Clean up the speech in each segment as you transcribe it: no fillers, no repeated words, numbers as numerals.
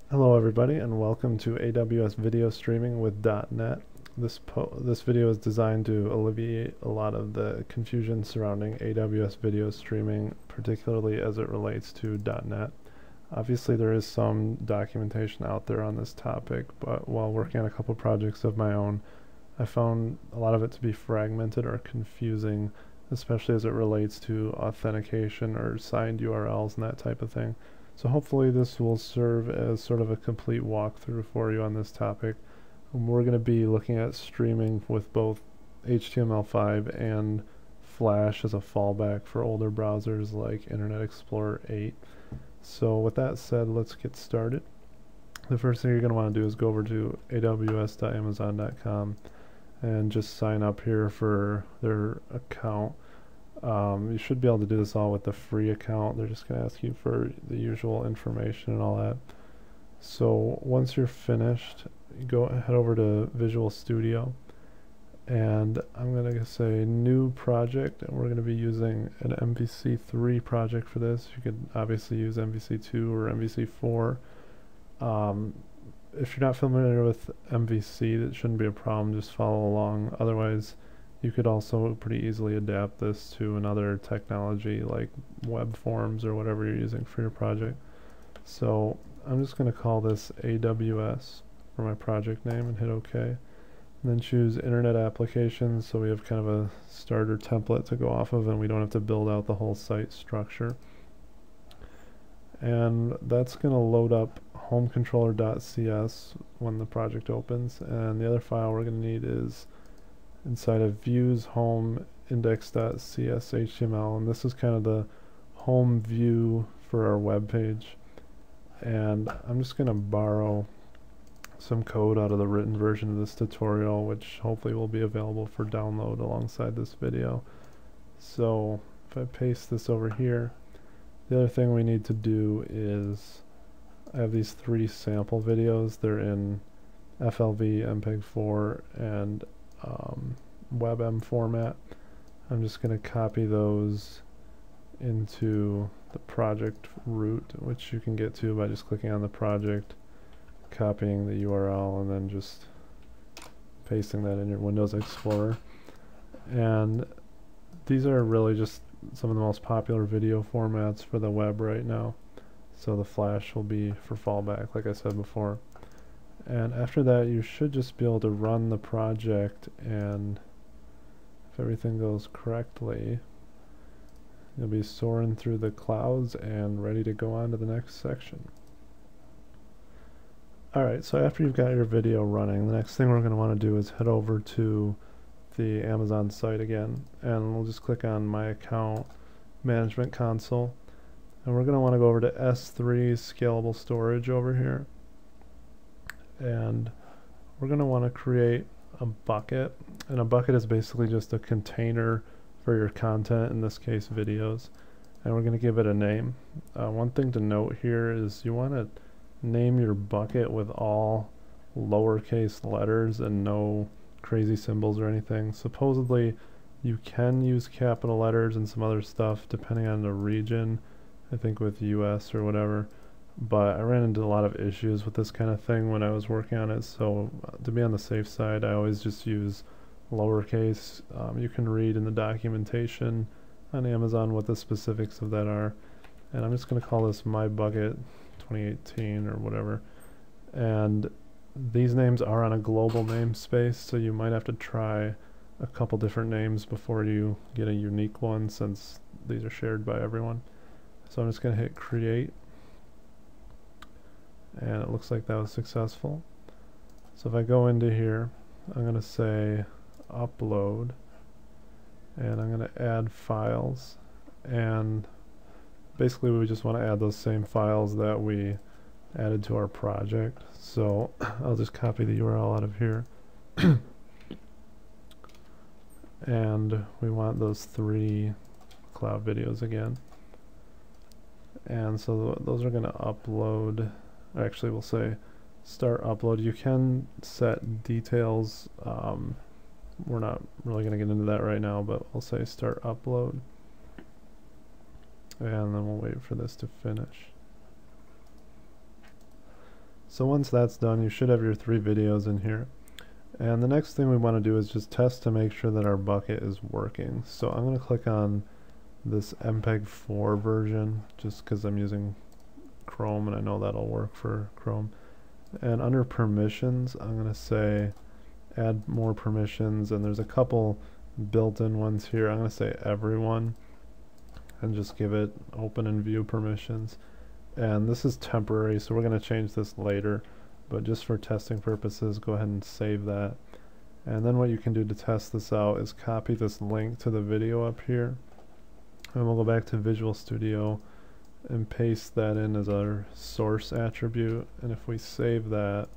Hello everybody and welcome to AWS video streaming with .NET. This video is designed to alleviate a lot of the confusion surrounding AWS video streaming, particularly as it relates to .NET. Obviously there is some documentation out there on this topic, but while working on a couple projects of my own, I found a lot of it to be fragmented or confusing, especially as it relates to authentication or signed URLs and that type of thing. So hopefully this will serve as sort of a complete walkthrough for you on this topic. We're going to be looking at streaming with both HTML5 and Flash as a fallback for older browsers like Internet Explorer 8. So with that said, let's get started. The first thing you're going to want to do is go over to aws.amazon.com and just sign up here for their account. You should be able to do this all with the free account. They're just going to ask you for the usual information and all that. So once you're finished, you head over to Visual Studio, and I'm going to say new project, and we're going to be using an MVC3 project for this. You could obviously use MVC2 or MVC4. If you're not familiar with MVC, that shouldn't be a problem. Just follow along. Otherwise, you could also pretty easily adapt this to another technology like web forms or whatever you're using for your project. So I'm just going to call this AWS for my project name and hit OK. And then choose Internet Applications, so we have kind of a starter template to go off of and we don't have to build out the whole site structure. And that's going to load up homecontroller.cs when the project opens, and the other file we're going to need is inside of views home index.cs HTML, and this is kind of the home view for our web page. And I'm just going to borrow some code out of the written version of this tutorial, which hopefully will be available for download alongside this video. So if I paste this over here, the other thing we need to do is I have these 3 sample videos. They're in FLV, MPEG-4, and WebM format. I'm just going to copy those into the project root, which you can get to by just clicking on the project, copying the URL, and then just pasting that in your Windows Explorer. And these are really just some of the most popular video formats for the web right now. So the Flash will be for fallback, like I said before. And after that, you should just be able to run the project, and if everything goes correctly, you'll be soaring through the clouds and ready to go on to the next section. Alright, so after you've got your video running, the next thing we're going to want to do is head over to the Amazon site again, and we'll just click on My Account Management Console, and we're going to want to go over to S3 Scalable Storage over here, and we're going to want to create a bucket, and a bucket is basically just a container for your content, in this case videos, and we're going to give it a name. One thing to note here is you want to name your bucket with all lowercase letters and no crazy symbols or anything. Supposedly you can use capital letters and some other stuff depending on the region, I think with US or whatever, but I ran into a lot of issues with this kind of thing when I was working on it, so to be on the safe side I always just use lowercase. You can read in the documentation on Amazon what the specifics of that are, and I'm just going to call this My Bucket 2018 or whatever. And these names are on a global namespace, so you might have to try a couple different names before you get a unique one, since these are shared by everyone. So I'm just going to hit create, and it looks like that was successful. So if I go into here, I'm going to say upload, and I'm going to add files, and basically we just want to add those same files that we added to our project. So I'll just copy the URL out of here and we want those 3 cloud videos again, and so those are going to upload. Actually, we'll say start upload. You can set details. We're not really going to get into that right now, but we'll say start upload, and then we'll wait for this to finish. So once that's done, you should have your 3 videos in here. And the next thing we want to do is just test to make sure that our bucket is working. So I'm going to click on this MPEG-4 version just because I'm using Chrome and I know that'll work for Chrome. And under permissions, I'm going to say add more permissions, and there's a couple built-in ones here. I'm going to say everyone and just give it open and view permissions. And this is temporary, so we're going to change this later, but just for testing purposes, go ahead and save that. And then what you can do to test this out is copy this link to the video up here, and we'll go back to Visual Studio and paste that in as our source attribute. And if we save that,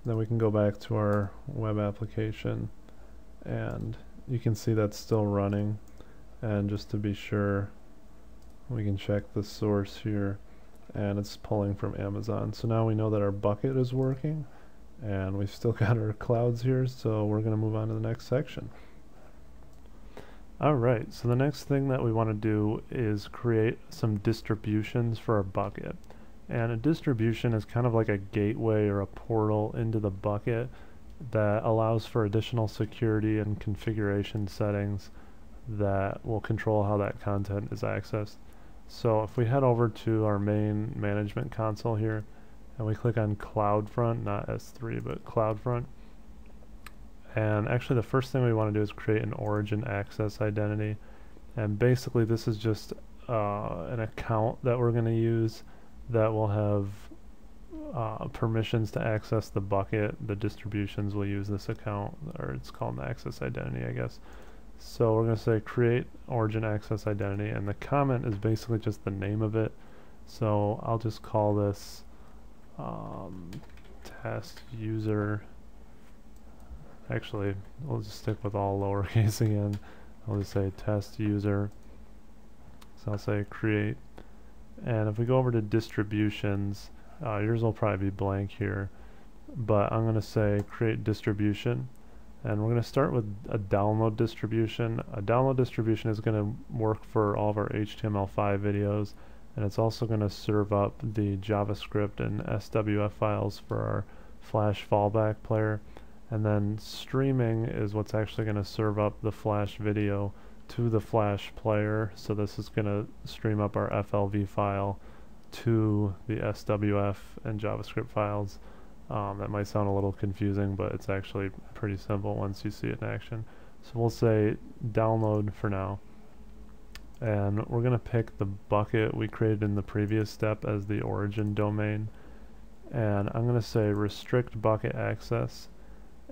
then we can go back to our web application, and you can see that's still running. And just to be sure, we can check the source here, and it's pulling from Amazon. So now we know that our bucket is working, and we've still got our clouds here, so we're going to move on to the next section. Alright, so the next thing that we want to do is create some distributions for our bucket. And a distribution is kind of like a gateway or a portal into the bucket that allows for additional security and configuration settings that will control how that content is accessed. So if we head over to our main management console here and we click on CloudFront, not S3 but CloudFront, and actually the first thing we want to do is create an origin access identity. And basically this is just an account that we're going to use that will have permissions to access the bucket. The distributions will use this account, or it's called an access identity, I guess. So we're going to say create origin access identity, and the comment is basically just the name of it. So I'll just call this test user. Actually, we'll just stick with all lowercase again. I'll just say test user. So I'll say create. And if we go over to distributions, yours will probably be blank here, but I'm going to say create distribution. And we're going to start with a download distribution. A download distribution is going to work for all of our HTML5 videos, and it's also going to serve up the JavaScript and SWF files for our Flash fallback player. And then streaming is what's actually going to serve up the Flash video to the Flash player. So this is going to stream up our FLV file to the SWF and JavaScript files. That might sound a little confusing, but it's actually pretty simple once you see it in action. So we'll say download for now, and we're going to pick the bucket we created in the previous step as the origin domain, and I'm going to say restrict bucket access,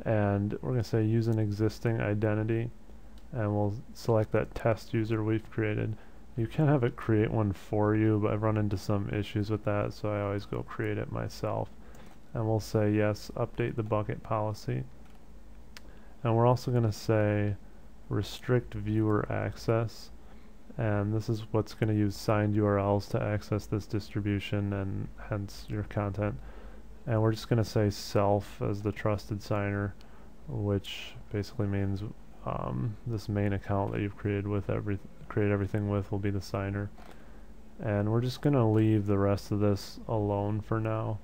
and we're going to say use an existing identity, and we'll select that test user we've created. You can have it create one for you, but I've run into some issues with that, so I always go create it myself. And we'll say yes, update the bucket policy. And we're also going to say restrict viewer access, and this is what's going to use signed URLs to access this distribution and hence your content. And we're just going to say self as the trusted signer, which basically means this main account that you've created with create everything with will be the signer. And we're just going to leave the rest of this alone for now.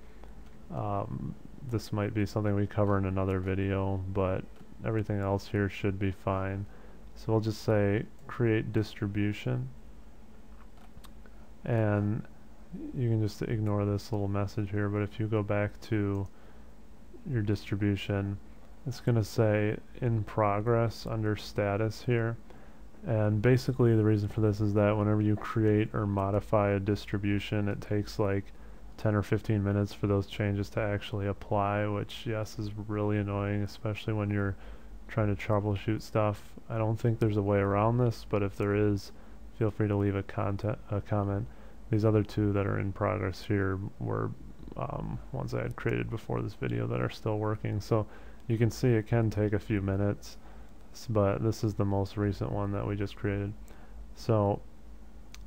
This might be something we cover in another video, but everything else here should be fine. So we'll just say create distribution, and you can just ignore this little message here, but if you go back to your distribution, it's going to say in progress under status here. And basically the reason for this is that whenever you create or modify a distribution, it takes like 10 or 15 minutes for those changes to actually apply, which yes is really annoying, especially when you're trying to troubleshoot stuff. I don't think there's a way around this, but if there is, feel free to leave a comment. These other two that are in progress here were ones I had created before this video that are still working, so you can see it can take a few minutes, but this is the most recent one that we just created. So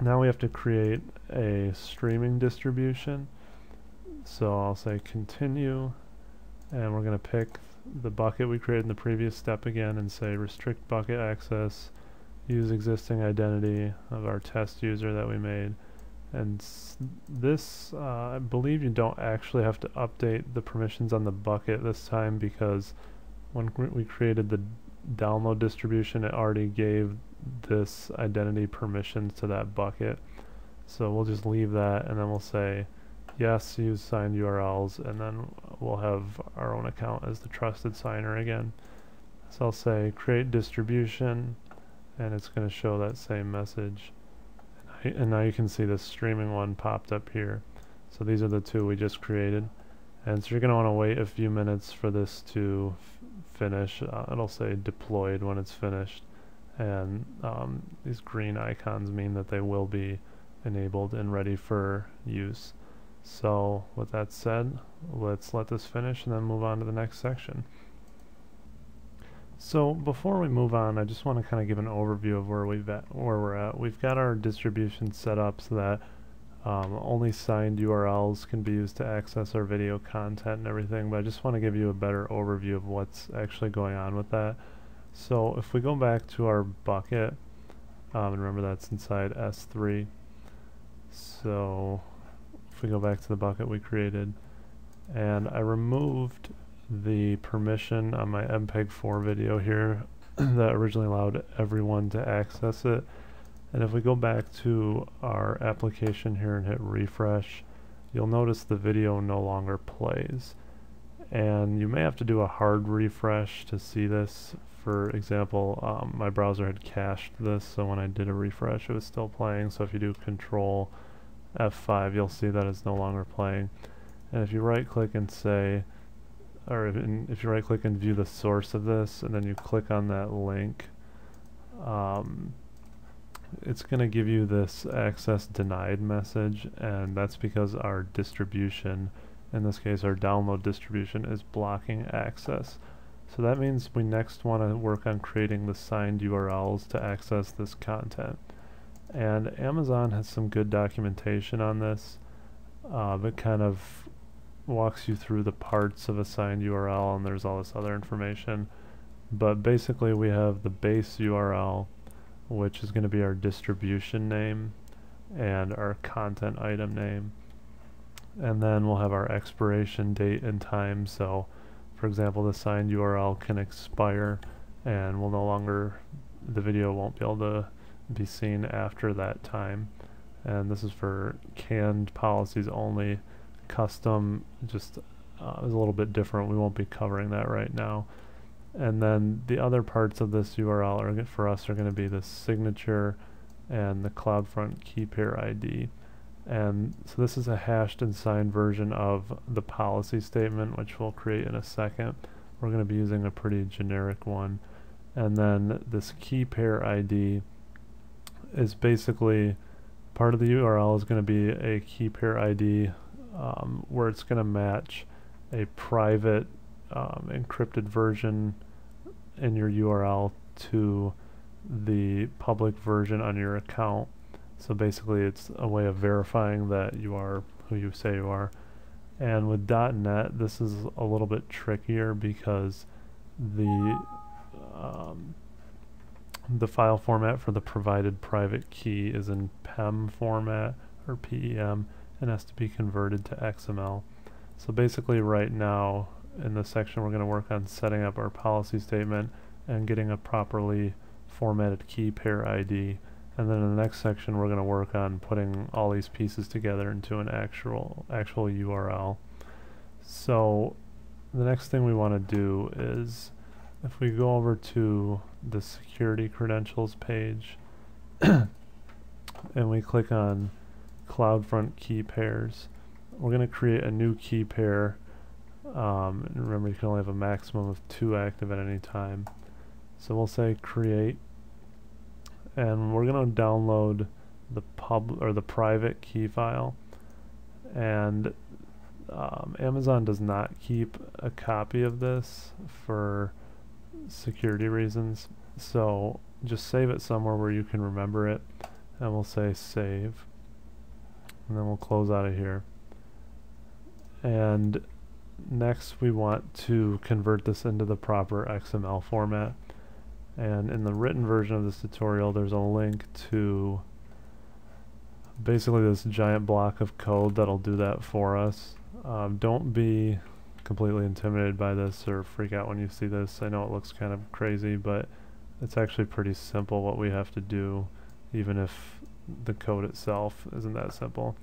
now we have to create a streaming distribution. So I'll say continue, and we're going to pick the bucket we created in the previous step again and say restrict bucket access, use existing identity of our test user that we made, And this, I believe you don't actually have to update the permissions on the bucket this time, because when we created the download distribution, it already gave this identity permissions to that bucket. So we'll just leave that, and then we'll say yes, use signed URLs, and then we'll have our own account as the trusted signer again. So I'll say create distribution, and it's going to show that same message. And now you can see this streaming one popped up here. So these are the two we just created. And so you're going to want to wait a few minutes for this to finish. It'll say deployed when it's finished. And these green icons mean that they will be enabled and ready for use. So with that said, let's let this finish and then move on to the next section. So before we move on, I just want to kind of give an overview of where we're at. We've got our distribution set up so that only signed URLs can be used to access our video content and everything, but I just want to give you a better overview of what's actually going on with that. So if we go back to our bucket, and remember that's inside S3, so if we go back to the bucket we created, and I removed the permission on my MPEG-4 video here that originally allowed everyone to access it. And if we go back to our application here and hit refresh, you'll notice the video no longer plays. And you may have to do a hard refresh to see this. For example, my browser had cached this, so when I did a refresh it was still playing. So if you do Control F5, you'll see that it's no longer playing. And if you right click and say, or if you right click and view the source of this, and then you click on that link, it's going to give you this access denied message, and that's because our distribution, in this case our download distribution, is blocking access. So that means we next want to work on creating the signed URLs to access this content. And Amazon has some good documentation on this. It kind of walks you through the parts of a signed URL, and there's all this other information. But basically we have the base URL, which is going to be our distribution name and our content item name. And then we'll have our expiration date and time. So for example, the signed URL can expire and will no longer, the video won't be able to be seen after that time. And this is for canned policies only. Custom just is a little bit different. We won't be covering that right now. And then the other parts of this URL for us are going to be the signature and the CloudFront key pair ID. And so this is a hashed and signed version of the policy statement, which we'll create in a second. We're going to be using a pretty generic one. And then this key pair ID is basically part of the URL is going to be a key pair ID where it's going to match a private encrypted version in your URL to the public version on your account. So basically it's a way of verifying that you are who you say you are. And with .NET, this is a little bit trickier because the file format for the provided private key is in PEM format, or PEM, and has to be converted to XML. So basically right now in this section we're going to work on setting up our policy statement and getting a properly formatted key pair ID, and then in the next section we're going to work on putting all these pieces together into an actual URL. So the next thing we want to do is, if we go over to the security credentials page and we click on CloudFront key pairs, we're going to create a new key pair. And remember, you can only have a maximum of 2 active at any time. So we'll say create, and we're going to download the private key file. And Amazon does not keep a copy of this for security reasons, so just save it somewhere where you can remember it, and we'll say save, and then we'll close out of here. And next we want to convert this into the proper XML format, and in the written version of this tutorial there's a link to basically this giant block of code that'll do that for us. Don't be completely intimidated by this or freak out when you see this. I know it looks kind of crazy, but it's actually pretty simple what we have to do, even if the code itself isn't that simple.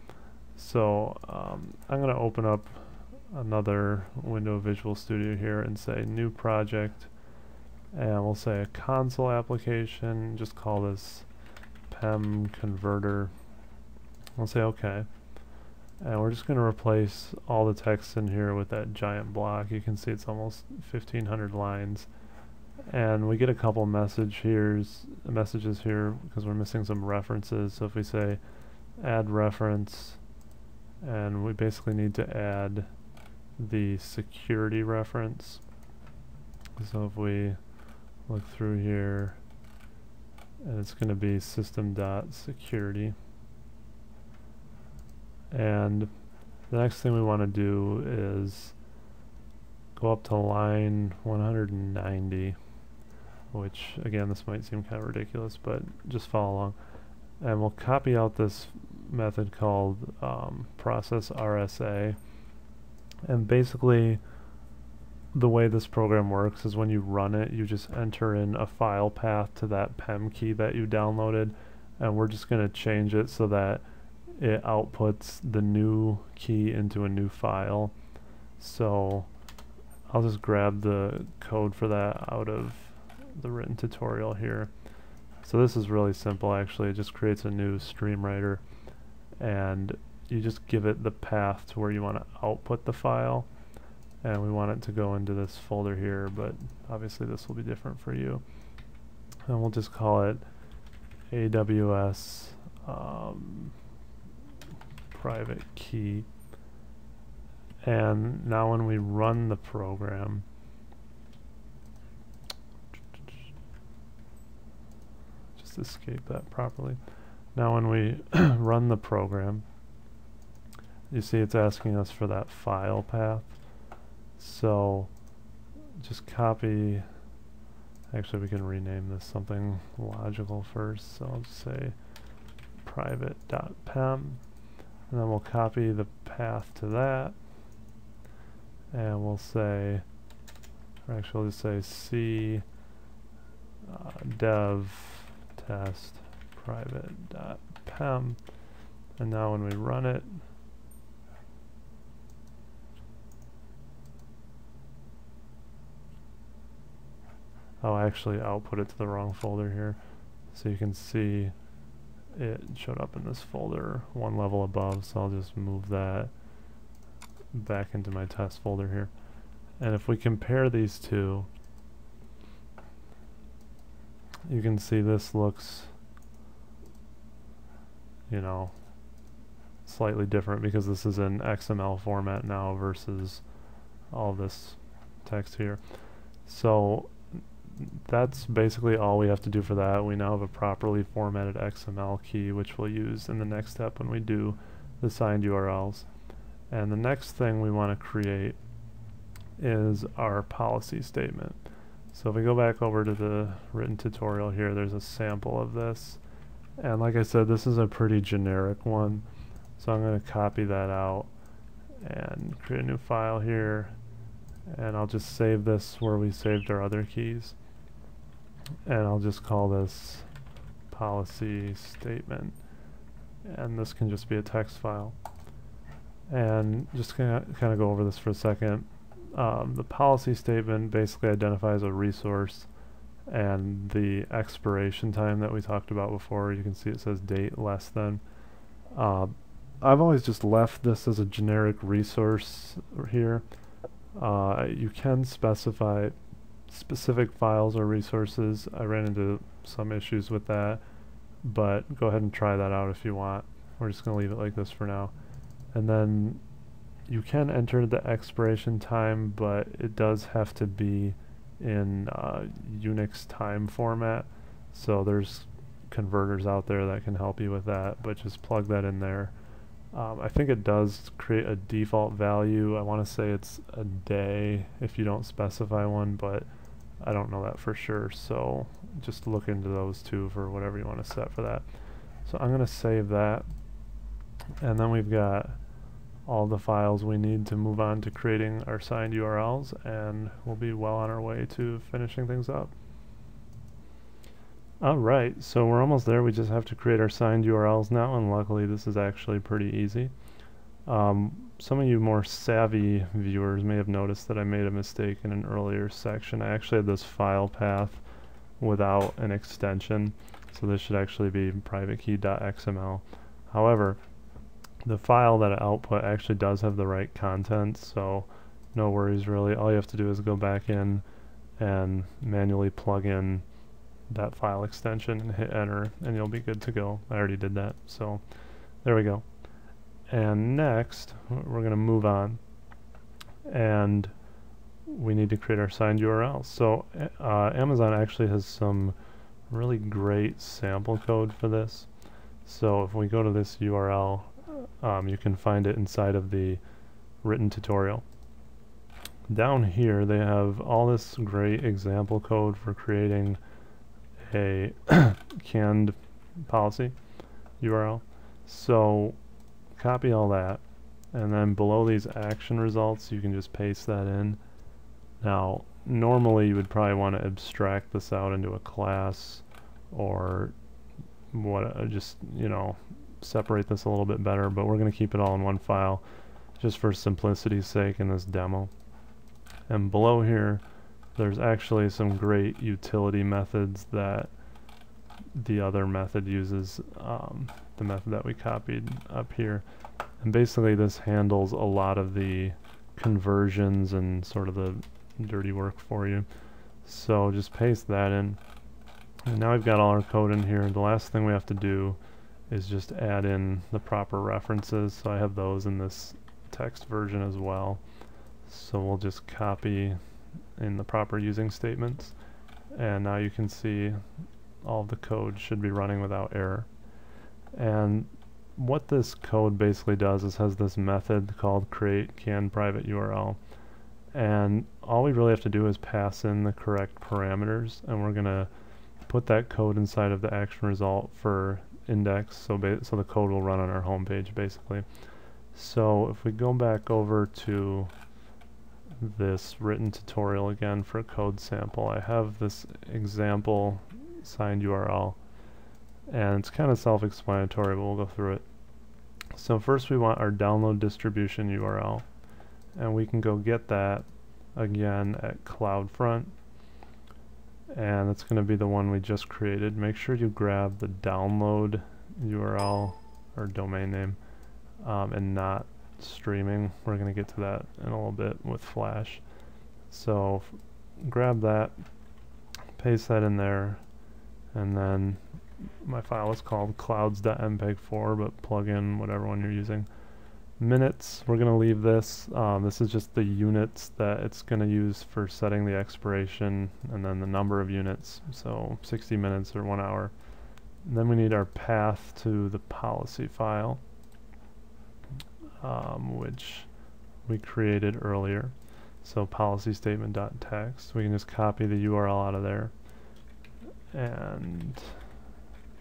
So I'm going to open up another window of Visual Studio here and say new project, and we'll say a console application, just call this PEM converter. We'll say OK, and we're just going to replace all the text in here with that giant block. You can see it's almost 1,500 lines, and we get a couple messages here because we're missing some references. So if we say add reference, and we basically need to add the security reference. So if we look through here, and it's going to be system.security. And the next thing we want to do is go up to line 190, which again, this might seem kind of ridiculous, but just follow along. And we'll copy out this method called process RSA. And basically the way this program works is when you run it, you just enter in a file path to that PEM key that you downloaded, and we're just going to change it so that it outputs the new key into a new file. So I'll just grab the code for that out of the written tutorial here. So this is really simple actually. It just creates a new stream writer, and you just give it the path to where you want to output the file, and we want it to go into this folder here, but obviously this will be different for you. And we'll just call it AWS private key. And now when we run the program, just escape that properly. Now when we run the program, you see it's asking us for that file path. So just copy, actually we can rename this something logical first, so I'll just say private.pem, and then we'll copy the path to that, and we'll say, or actually we'll just say C dev test private.pem, and now when we run it, I'll actually output it to the wrong folder here. So you can see it showed up in this folder one level above, so I'll just move that back into my test folder here. And if we compare these two, you can see this looks, you know, slightly different because this is in XML format now versus all this text here. So that's basically all we have to do for that. We now have a properly formatted XML key, which we'll use in the next step when we do the signed URLs. And the next thing we want to create is our policy statement. So if we go back over to the written tutorial here, there's a sample of this. And like I said, this is a pretty generic one. So I'm going to copy that out and create a new file here. And I'll just save this where we saved our other keys. And I'll just call this policy statement. And this can just be a text file. And just kind of go over this for a second. The policy statement basically identifies a resource and the expiration time that we talked about before. You can see it says date less than. I've always just left this as a generic resource here. You can specify specific files or resources. I ran into some issues with that, but go ahead and try that out if you want. We're just going to leave it like this for now. And then you can enter the expiration time, but it does have to be in Unix time format. So there's converters out there that can help you with that, but just plug that in there. I think it does create a default value. I want to say it's a day if you don't specify one, but I don't know that for sure. So just look into those two for whatever you want to set for that. So I'm going to save that. And then we've got all the files we need to move on to creating our signed URLs, and we'll be well on our way to finishing things up. Alright, so we're almost there. We just have to create our signed URLs now, and luckily this is actually pretty easy. Some of you more savvy viewers may have noticed that I made a mistake in an earlier section. I actually had this file path without an extension, so this should actually be privatekey.xml. However, the file that I output actually does have the right content, so no worries really. All you have to do is go back in and manually plug in that file extension and hit enter, and you'll be good to go. I already did that, so there we go. And next, we're going to move on, and we need to create our signed URL. So Amazon actually has some really great sample code for this. So if we go to this URL, you can find it inside of the written tutorial. Down here they have all this great example code for creating a canned policy URL. So copy all that, and then below these action results you can just paste that in. Now normally you would probably want to abstract this out into a class, or what, just, you know, separate this a little bit better, but we're going to keep it all in one file just for simplicity's sake in this demo. And below here there's actually some great utility methods that the other method uses, the method that we copied up here. And basically this handles a lot of the conversions and sort of the dirty work for you. So just paste that in. And now we've got all our code in here. The last thing we have to do is just add in the proper references. So I have those in this text version as well. So we'll just copy in the proper using statements, and now you can see all of the code should be running without error. And what this code basically does is has this method called create canned private URL, and all we really have to do is pass in the correct parameters, and we're gonna put that code inside of the action result for index, so the code will run on our home page basically. So if we go back over to this written tutorial again for a code sample, I have this example signed URL, and it's kind of self-explanatory, but we'll go through it. So first we want our download distribution URL, and we can go get that again at CloudFront, and it's going to be the one we just created. Make sure you grab the download URL or domain name, and not streaming. We're going to get to that in a little bit with Flash. So grab that, paste that in there, and then my file is called clouds.mpeg4, but plug in whatever one you're using. Minutes, we're going to leave this. This is just the units that it's going to use for setting the expiration, and then the number of units, so 60 minutes or 1 hour. And then we need our path to the policy file, which we created earlier. So policy statement.txt. We can just copy the URL out of there and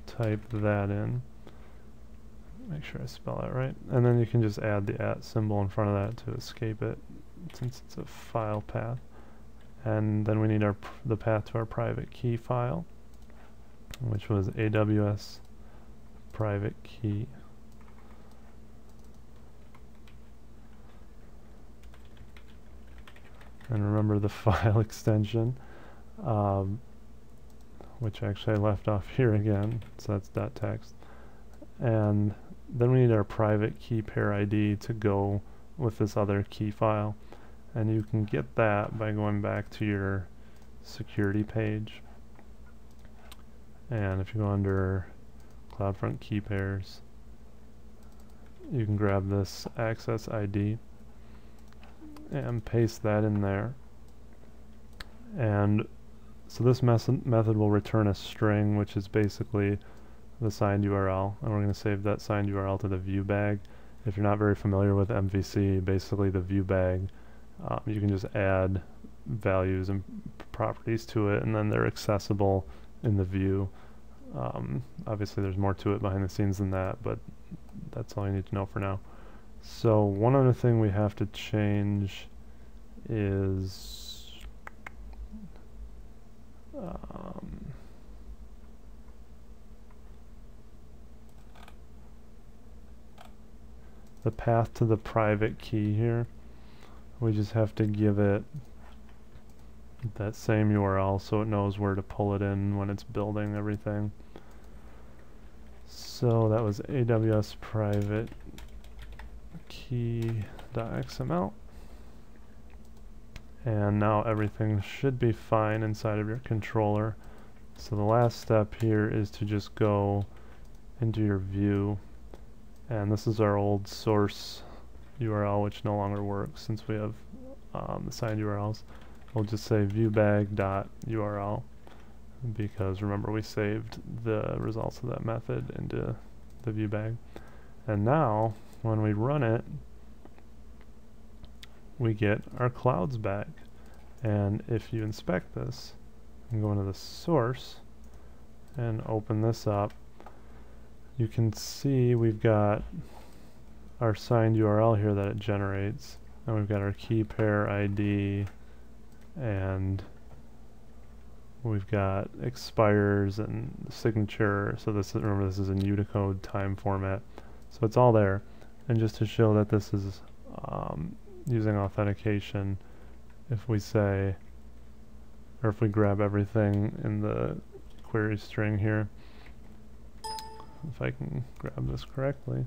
type that in. Make sure I spell that right. And then you can just add the @ symbol in front of that to escape it, since it's a file path. And then we need the path to our private key file, which was AWS private key. And remember the file extension, which actually I left off here again, so that's .txt. And then we need our private key pair ID to go with this other key file, and you can get that by going back to your security page, and if you go under CloudFront key pairs, you can grab this access ID and paste that in there. And so this method will return a string, which is basically the signed URL, and we're going to save that signed URL to the view bag. If you're not very familiar with MVC, basically the view bag, you can just add values and properties to it, and then they're accessible in the view. Obviously there's more to it behind the scenes than that, but that's all you need to know for now. So one other thing we have to change is the path to the private key here. We just have to give it that same URL so it knows where to pull it in when it's building everything. So that was AWS private key.xml. And now everything should be fine inside of your controller. So the last step here is to just go into your view, and this is our old source URL, which no longer works since we have the signed URLs. We'll just say viewbag.url because remember we saved the results of that method into the viewbag. And now when we run it, we get our clouds back. And if you inspect this and go into the source and open this up, you can see we've got our signed URL here that it generates, and we've got our key pair ID, and we've got expires and signature. So this, remember, this is in Unicode time format, so it's all there. And just to show that this is using authentication, if we say, or if we grab everything in the query string here, if I can grab this correctly,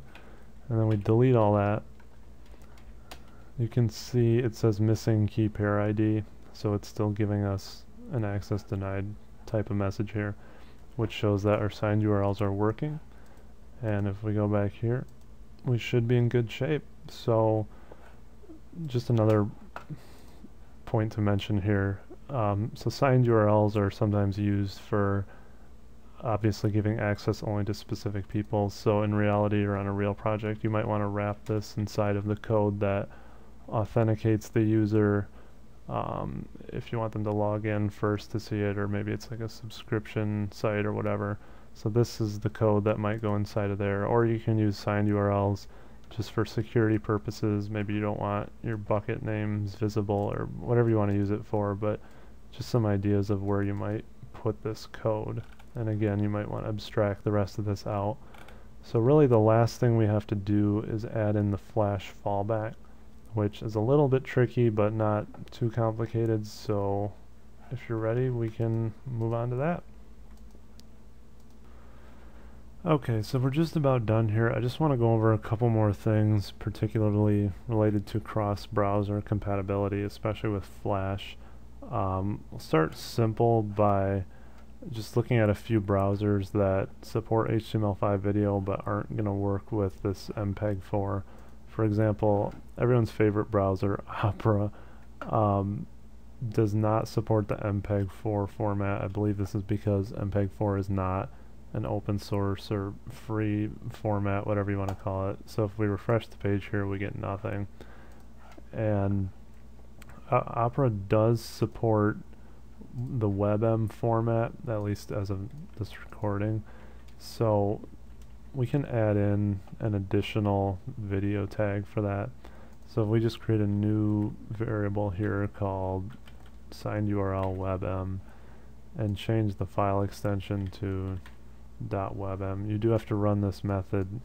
and then we delete all that, you can see it says missing key pair ID, so it's still giving us an access denied type of message here, which shows that our signed URLs are working. And if we go back here, we should be in good shape. So just another point to mention here, so signed URLs are sometimes used for obviously giving access only to specific people. So in reality, or on a real project, you might want to wrap this inside of the code that authenticates the user if you want them to log in first to see it, or maybe it's like a subscription site or whatever. So this is the code that might go inside of there. Or you can use signed URLs just for security purposes. Maybe you don't want your bucket names visible or whatever you want to use it for, but just some ideas of where you might put this code. And again, you might want to abstract the rest of this out. So really the last thing we have to do is add in the flash fallback, which is a little bit tricky but not too complicated. So if you're ready, we can move on to that. Okay, so we're just about done here. I just want to go over a couple more things, particularly related to cross-browser compatibility, especially with Flash. We'll start simple by just looking at a few browsers that support HTML5 video but aren't going to work with this MPEG-4. For example, everyone's favorite browser, Opera, does not support the MPEG-4 format. I believe this is because MPEG-4 is not an open source or free format, whatever you want to call it. So if we refresh the page here, we get nothing. And Opera does support the WebM format, at least as of this recording. So we can add in an additional video tag for that. So if we just create a new variable here called signed URL WebM and change the file extension to .webm, you do have to run this method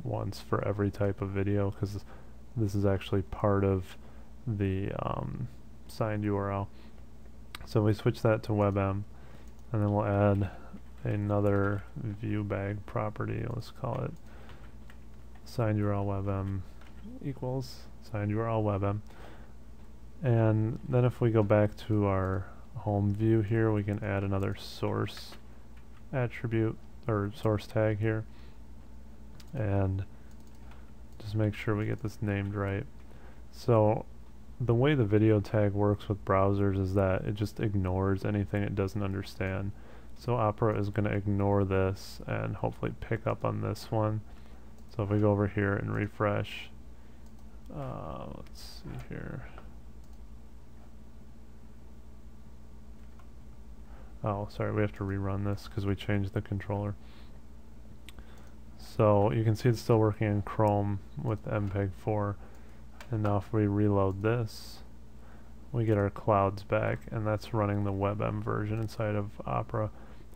once for every type of video because this is actually part of the signed URL. So we switch that to WebM, and then we'll add another viewbag property. Let's call it signed URL WebM equals signed URL WebM. And then if we go back to our home view here, we can add another source attribute or source tag here, and just make sure we get this named right. So the way the video tag works with browsers is that it just ignores anything it doesn't understand. So Opera is going to ignore this and hopefully pick up on this one. So if we go over here and refresh, let's see here. Oh, sorry, we have to rerun this because we changed the controller. So you can see it's still working in Chrome with MPEG-4. And now if we reload this, we get our clouds back, and that's running the WebM version inside of Opera.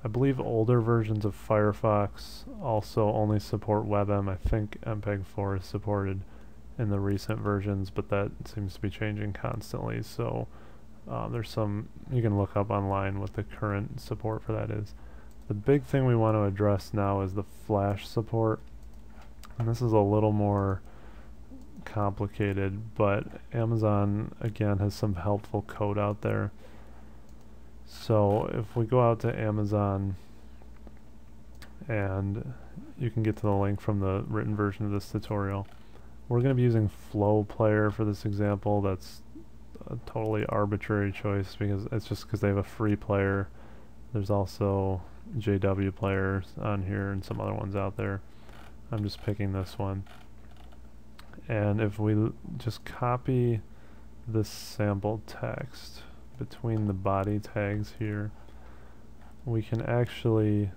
I believe older versions of Firefox also only support WebM. I think MPEG-4 is supported in the recent versions, but that seems to be changing constantly. So there's some, you can look up online what the current support for that is. The big thing we want to address now is the Flash support. And this is a little more complicated, but Amazon again has some helpful code out there. So if we go out to Amazon, and you can get to the link from the written version of this tutorial, we're going to be using Flow Player for this example. That's a totally arbitrary choice because it's just because they have a free player. There's also JW players on here and some other ones out there. I'm just picking this one. And if we just copy this sample text between the body tags here, we can actually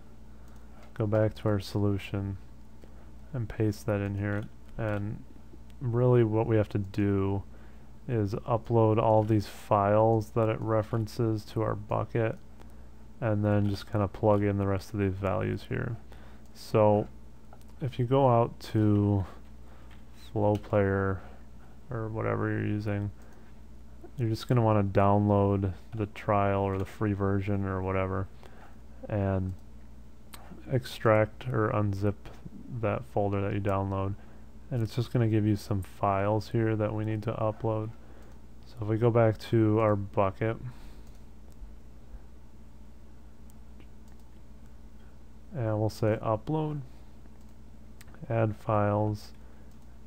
go back to our solution and paste that in here. And really what we have to do is upload all these files that it references to our bucket, and then just kind of plug in the rest of these values here. So if you go out to Flow Player or whatever you're using, you're just going to want to download the trial or the free version or whatever, and extract or unzip that folder that you download, and it's just going to give you some files here that we need to upload. So if we go back to our bucket, and we'll say upload, add files,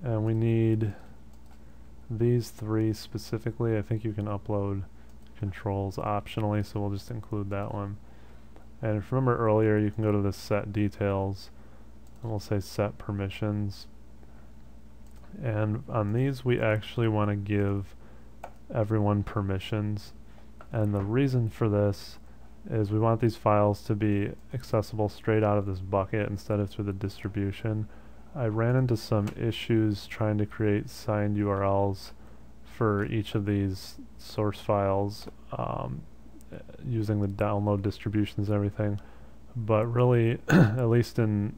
and we need these three specifically. I think you can upload controls optionally, so we'll just include that one. And if you remember earlier, you can go to the set details, and we'll say set permissions. And on these, we actually want to give everyone permissions. And the reason for this is we want these files to be accessible straight out of this bucket instead of through the distribution. I ran into some issues trying to create signed URLs for each of these source files using the download distributions and everything, but really at least in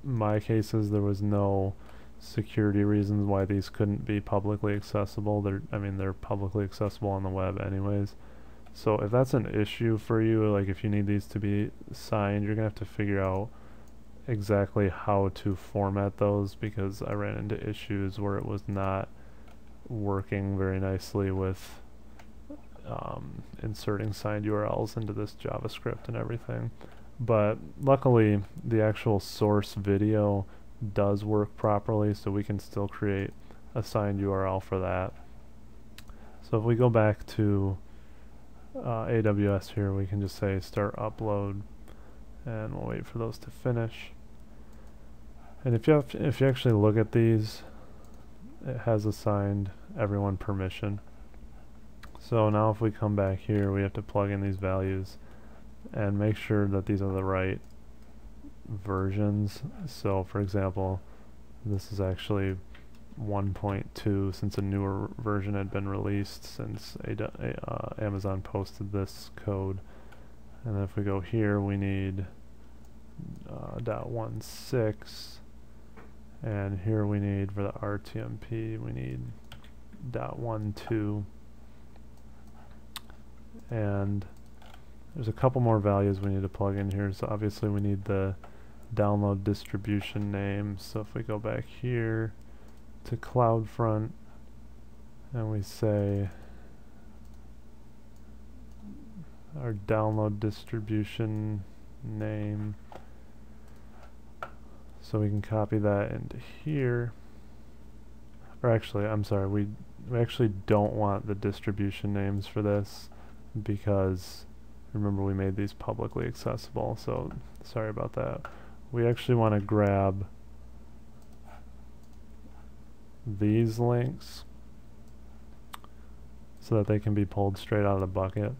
my cases there was no security reasons why these couldn't be publicly accessible. They're publicly accessible on the web anyways. So if that's an issue for you, like if you need these to be signed, you're gonna have to figure out exactly how to format those, because I ran into issues where it was not working very nicely with inserting signed URLs into this JavaScript and everything. But luckily the actual source video does work properly, so we can still create a signed URL for that. So if we go back to AWS here, we can just say start upload, and we'll wait for those to finish. And if you actually look at these, it has assigned everyone permission. So now if we come back here, we have to plug in these values and make sure that these are the right versions. So for example, this is actually 1.2 since a newer version had been released since Amazon posted this code. And then if we go here, we need .16, and here we need, for the RTMP, we need .12, and there's a couple more values we need to plug in here. So obviously we need the download distribution name. So if we go back here to CloudFront and we say our download distribution name, so we can copy that into here. Or actually, I'm sorry, we actually don't want the distribution names for this, because remember we made these publicly accessible, so sorry about that. We actually want to grab these links so that they can be pulled straight out of the bucket,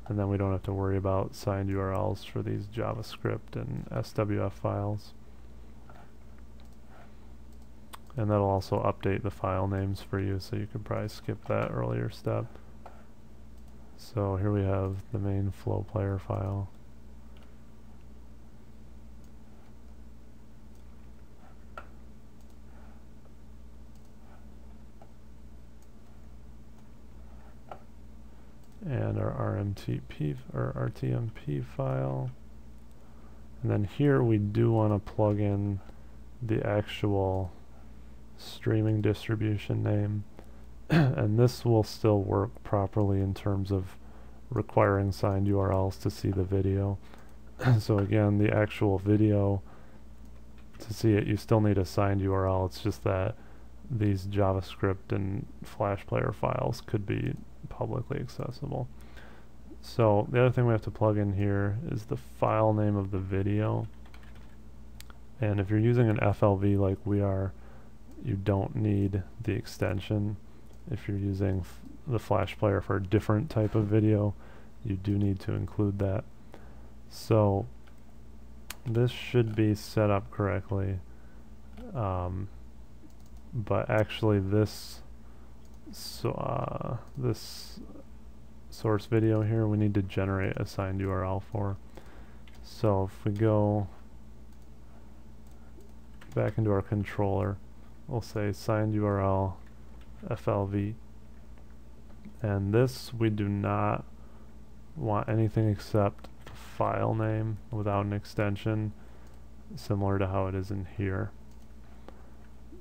and then we don't have to worry about signed URLs for these JavaScript and SWF files. and that'll also update the file names for you, so you could probably skip that earlier step. So here we have the main flow player file. And our RMTP or RTMP file. And then here we do want to plug in the actual streaming distribution name. And this will still work properly in terms of requiring signed URLs to see the video. So again, the actual video, to see it, you still need a signed URL. It's just that these JavaScript and Flash Player files could be publicly accessible. So the other thing we have to plug in here is the file name of the video. And if you're using an FLV like we are, you don't need the extension. If you're using the Flash Player for a different type of video, you do need to include that. So this should be set up correctly, but actually this this source video here we need to generate a signed URL for. So if we go back into our controller, we'll say signed URL FLV, and this we do not want anything except the file name without an extension, similar to how it is in here.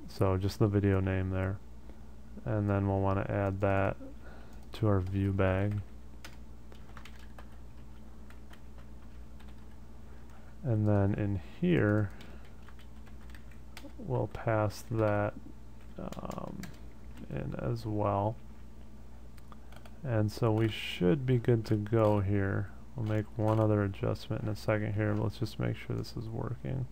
So just the video name there, and then we'll want to add that to our view bag. And then in here we'll pass that in as well. And so we should be good to go here. We'll make one other adjustment in a second here, but let's just make sure this is working.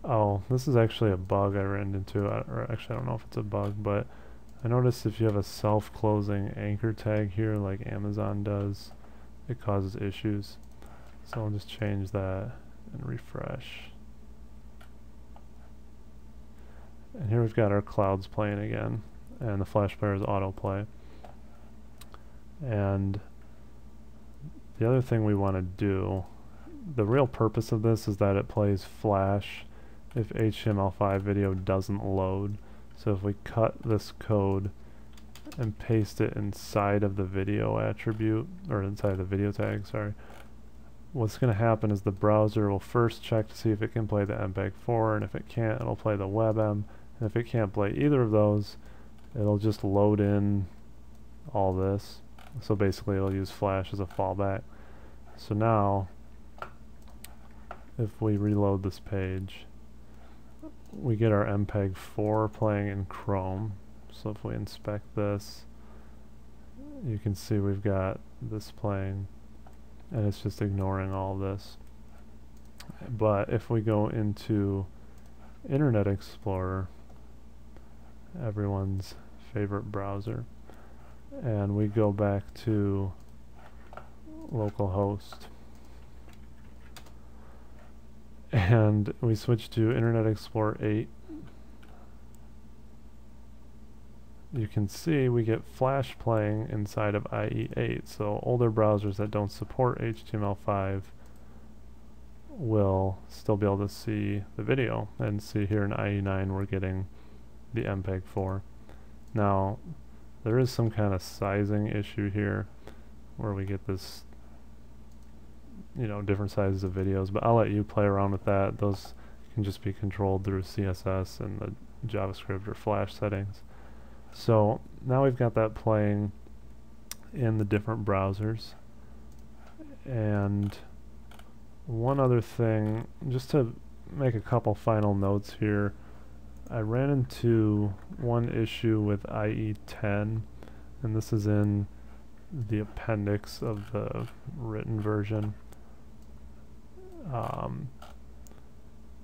Oh, this is actually a bug I ran into, or actually I don't know if it's a bug, but I noticed if you have a self-closing anchor tag here like Amazon does, it causes issues. So I'll just change that and refresh. And here we've got our clouds playing again, and the Flash Player is autoplay. And the other thing we want to do, the real purpose of this is that it plays Flash if HTML5 video doesn't load. So if we cut this code and paste it inside of the video attribute, or inside the video tag, sorry, what's going to happen is the browser will first check to see if it can play the MPEG-4, and if it can't, it'll play the WebM, and if it can't play either of those, it'll just load in all this. So basically it'll use Flash as a fallback. So now, if we reload this page, we get our MPEG-4 playing in Chrome. So if we inspect this, you can see we've got this playing, and it's just ignoring all this. But if we go into Internet Explorer, everyone's favorite browser, and we go back to localhost, and we switch to Internet Explorer 8, you can see we get Flash playing inside of IE8. So older browsers that don't support HTML5 will still be able to see the video, and see here in IE9 we're getting the MPEG-4. Now there is some kind of sizing issue here where we get this, you know, different sizes of videos, but I'll let you play around with that. Those can just be controlled through CSS and the JavaScript or Flash settings. So now we've got that playing in the different browsers. And one other thing, just to make a couple final notes here, I ran into one issue with IE10, and this is in the appendix of the written version.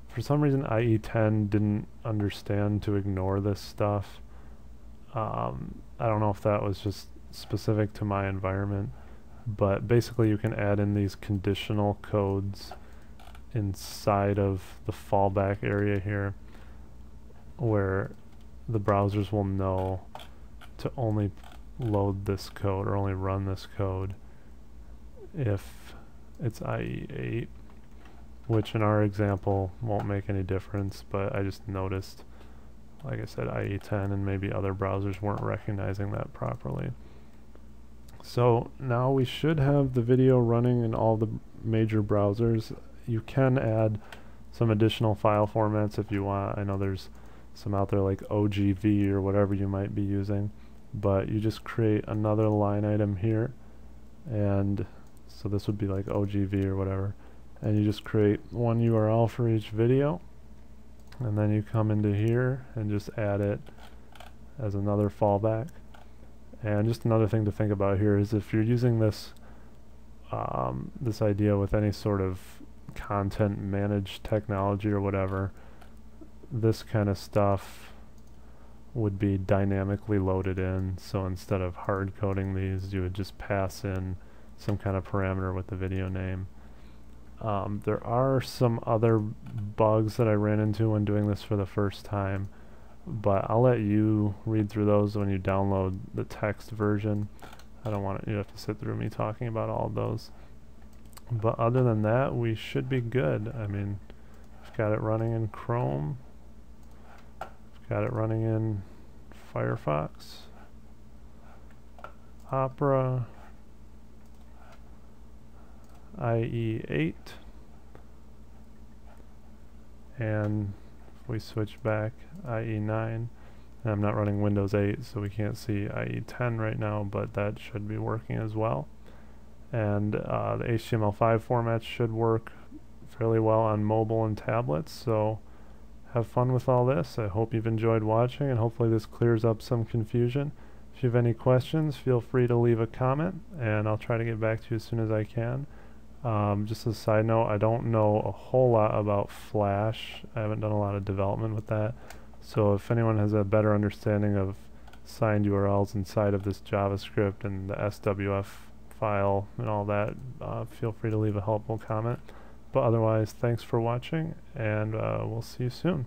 For some reason IE10 didn't understand to ignore this stuff. I don't know if that was just specific to my environment, But basically you can add in these conditional codes inside of the fallback area here, where the browsers will know to only load this code or only run this code if it's IE8, which in our example won't make any difference, but I just noticed, like I said, IE10, and maybe other browsers weren't recognizing that properly. So now we should have the video running in all the major browsers. You can add some additional file formats if you want. I know there's some out there like OGV or whatever you might be using, but you just create another line item here, and so this would be like OGV or whatever, and you just create one URL for each video, and then you come into here and just add it as another fallback. And just another thing to think about here is if you're using this this idea with any sort of content managed technology or whatever, this kind of stuff would be dynamically loaded in. So instead of hard coding these, you would just pass in some kind of parameter with the video name. There are some other bugs that I ran into when doing this for the first time, but I'll let you read through those when you download the text version. I don't want you to have to sit through me talking about all of those. But other than that, we should be good. I mean, I've got it running in Chrome. I've got it running in Firefox, Opera, IE8, and if we switch back, IE9, and I'm not running Windows 8, so we can't see IE10 right now, but that should be working as well. And the HTML5 format should work fairly well on mobile and tablets, so have fun with all this. I hope you've enjoyed watching, and hopefully this clears up some confusion. If you have any questions, feel free to leave a comment, and I'll try to get back to you as soon as I can. Just as a side note, I don't know a whole lot about Flash. I haven't done a lot of development with that. So if anyone has a better understanding of signed URLs inside of this JavaScript and the SWF file and all that, feel free to leave a helpful comment. But otherwise, thanks for watching, and we'll see you soon.